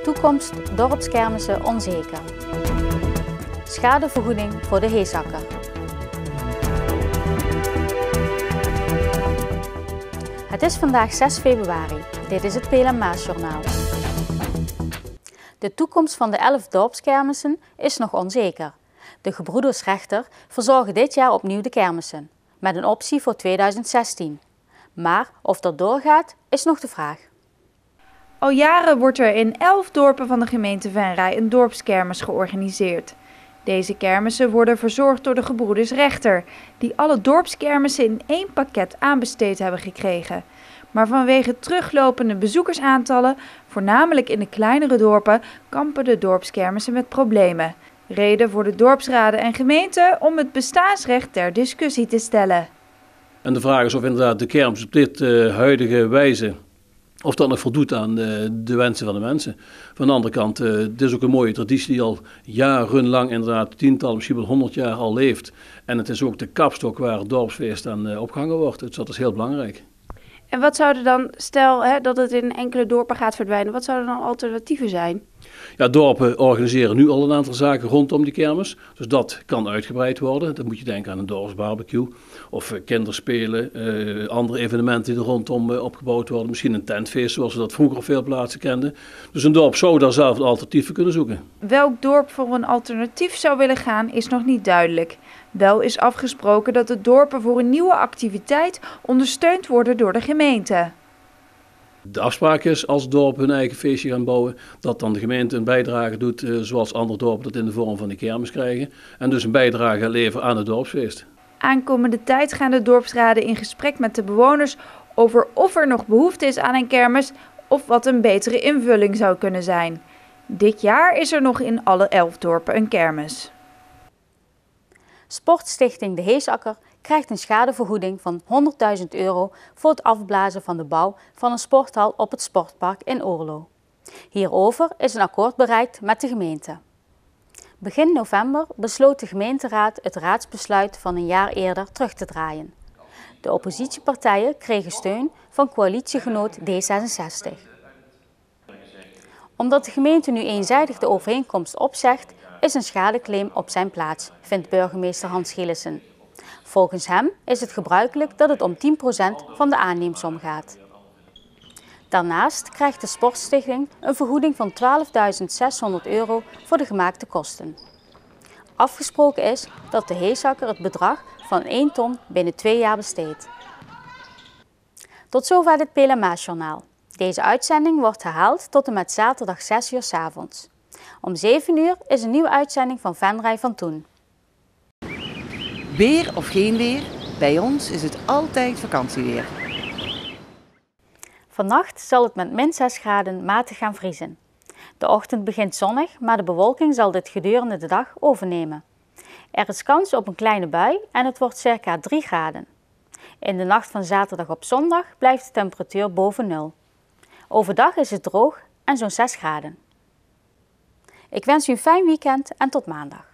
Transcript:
Toekomst dorpskermissen onzeker. Schadevergoeding voor de Heesakker. Het is vandaag 6 februari. Dit is het PLM Maasjournaal. De toekomst van de 11 dorpskermissen is nog onzeker. De gebroeders Rechter verzorgen dit jaar opnieuw de kermissen, met een optie voor 2016. Maar of dat doorgaat, is nog de vraag. Al jaren wordt er in 11 dorpen van de gemeente Venray een dorpskermis georganiseerd. Deze kermissen worden verzorgd door de gebroeders Rechter, die alle dorpskermissen in één pakket aanbesteed hebben gekregen. Maar vanwege teruglopende bezoekersaantallen, voornamelijk in de kleinere dorpen, kampen de dorpskermissen met problemen. Reden voor de dorpsraden en gemeenten om het bestaansrecht ter discussie te stellen. En de vraag is of inderdaad de kermis op dit huidige wijze, of dat nog voldoet aan de wensen van de mensen. Van de andere kant, dit is ook een mooie traditie die al jarenlang, inderdaad tientallen, misschien wel 100 jaar al leeft. En het is ook de kapstok waar het dorpsfeest aan opgehangen wordt. Dus dat is heel belangrijk. En wat zouden dan, stel dat het in enkele dorpen gaat verdwijnen, wat zouden dan alternatieven zijn? Ja, dorpen organiseren nu al een aantal zaken rondom die kermis. Dus dat kan uitgebreid worden. Dan moet je denken aan een dorpsbarbecue of kinderspelen, andere evenementen die er rondom opgebouwd worden. Misschien een tentfeest zoals we dat vroeger op veel plaatsen kenden. Dus een dorp zou daar zelf een alternatief voor kunnen zoeken. Welk dorp voor een alternatief zou willen gaan is nog niet duidelijk. Wel is afgesproken dat de dorpen voor een nieuwe activiteit ondersteund worden door de gemeente. De afspraak is als dorpen hun eigen feestje gaan bouwen, dat dan de gemeente een bijdrage doet zoals andere dorpen dat in de vorm van de kermis krijgen. En dus een bijdrage gaat leveren aan het dorpsfeest. Aankomende tijd gaan de dorpsraden in gesprek met de bewoners over of er nog behoefte is aan een kermis of wat een betere invulling zou kunnen zijn. Dit jaar is er nog in alle 11 dorpen een kermis. Sportstichting De Heesakker krijgt een schadevergoeding van €100.000 voor het afblazen van de bouw van een sporthal op het sportpark in Oorlo. Hierover is een akkoord bereikt met de gemeente. Begin november besloot de gemeenteraad het raadsbesluit van een jaar eerder terug te draaien. De oppositiepartijen kregen steun van coalitiegenoot D66. Omdat de gemeente nu eenzijdig de overeenkomst opzegt, is een schadeclaim op zijn plaats, vindt burgemeester Hans Gielissen. Volgens hem is het gebruikelijk dat het om 10% van de aanneemsom gaat. Daarnaast krijgt de sportstichting een vergoeding van €12.600 voor de gemaakte kosten. Afgesproken is dat de Heesakker het bedrag van 1 ton binnen 2 jaar besteedt. Tot zover dit PLM Maasjournaal. Deze uitzending wordt herhaald tot en met zaterdag 6 uur 's avonds. Om 7 uur is een nieuwe uitzending van Venray van Toen. Weer of geen weer, bij ons is het altijd vakantieweer. Vannacht zal het met min 6 graden matig gaan vriezen. De ochtend begint zonnig, maar de bewolking zal dit gedurende de dag overnemen. Er is kans op een kleine bui en het wordt circa 3 graden. In de nacht van zaterdag op zondag blijft de temperatuur boven 0. Overdag is het droog en zo'n 6 graden. Ik wens u een fijn weekend en tot maandag.